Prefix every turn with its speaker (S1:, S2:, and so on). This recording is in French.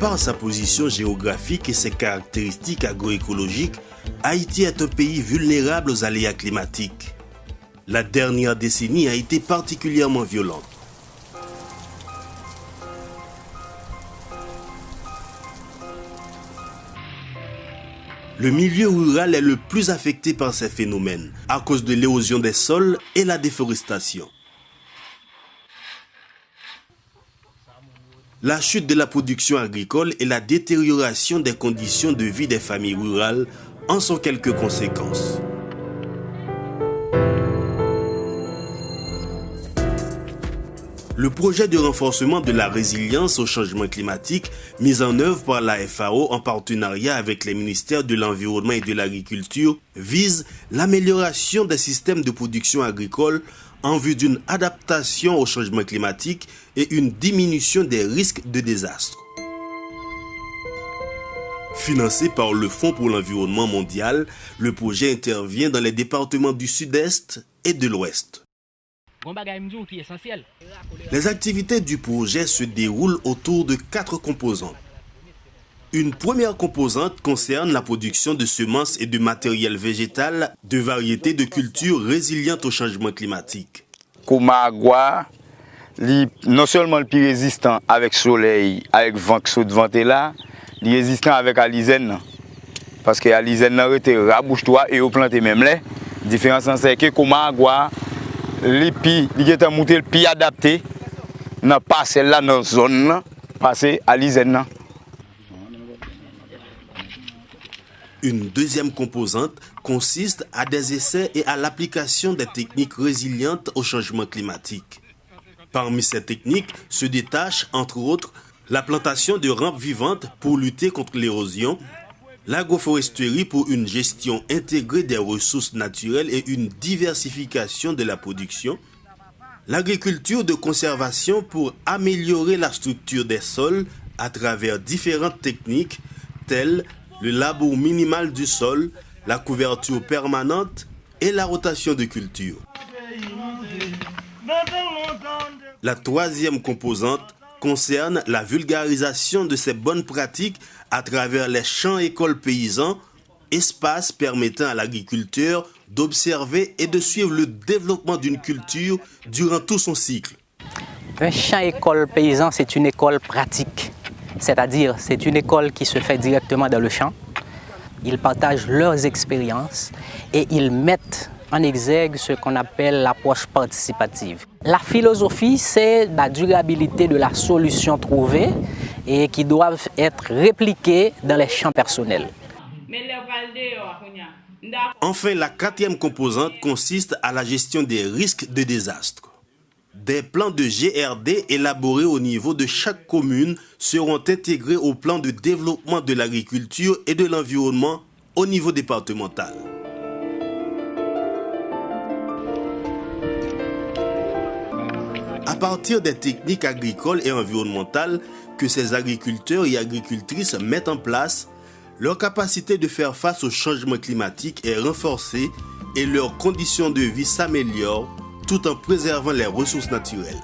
S1: par sa position géographique et ses caractéristiques agroécologiques, Haïti est un pays vulnérable aux aléas climatiques. La dernière décennie a été particulièrement violente. Le milieu rural est le plus affecté par ces phénomènes à cause de l'érosion des sols et la déforestation. La chute de la production agricole et la détérioration des conditions de vie des familles rurales en sont quelques conséquences. Le projet de renforcement de la résilience au changement climatique, mis en œuvre par la FAO en partenariat avec les ministères de l'Environnement et de l'Agriculture, vise l'amélioration des systèmes de production agricole en vue d'une adaptation au changement climatique et une diminution des risques de désastre. Financé par le Fonds pour l'environnement mondial, le projet intervient dans les départements du Sud-Est et de l'Ouest. Les activités du projet se déroulent autour de 4 composantes. Une première composante concerne la production de semences et de matériel végétal de variétés de cultures résilientes au changement climatique.
S2: Komagwa, non seulement le plus résistant avec soleil, avec vent qui saute vent là, il est résistant avec alizène. Parce que l'alizène a été rabouche-toi et au planté même là. La différence c'est que Komagwa, il est monté le plus adapté, n'a pas celle-là dans la zone, passer à l'alizène.
S1: Une deuxième composante consiste à des essais et à l'application des techniques résilientes au changement climatique. Parmi ces techniques se détache, entre autres, la plantation de rampes vivantes pour lutter contre l'érosion, l'agroforesterie pour une gestion intégrée des ressources naturelles et une diversification de la production, l'agriculture de conservation pour améliorer la structure des sols à travers différentes techniques telles le labour minimal du sol, la couverture permanente et la rotation de culture. La troisième composante concerne la vulgarisation de ces bonnes pratiques à travers les champs-écoles paysans, espaces permettant à l'agriculteur d'observer et de suivre le développement d'une culture durant tout son cycle.
S3: Un champ-école paysan, c'est une école pratique. C'est-à-dire, c'est une école qui se fait directement dans le champ. Ils partagent leurs expériences et ils mettent en exergue ce qu'on appelle l'approche participative. La philosophie, c'est la durabilité de la solution trouvée et qui doivent être répliquées dans les champs personnels.
S1: Enfin, la quatrième composante consiste à la gestion des risques de désastre. Des plans de GRD élaborés au niveau de chaque commune seront intégrés au plan de développement de l'agriculture et de l'environnement au niveau départemental. À partir des techniques agricoles et environnementales que ces agriculteurs et agricultrices mettent en place, leur capacité de faire face au changement climatique est renforcée et leurs conditions de vie s'améliorent tout en préservant les ressources naturelles.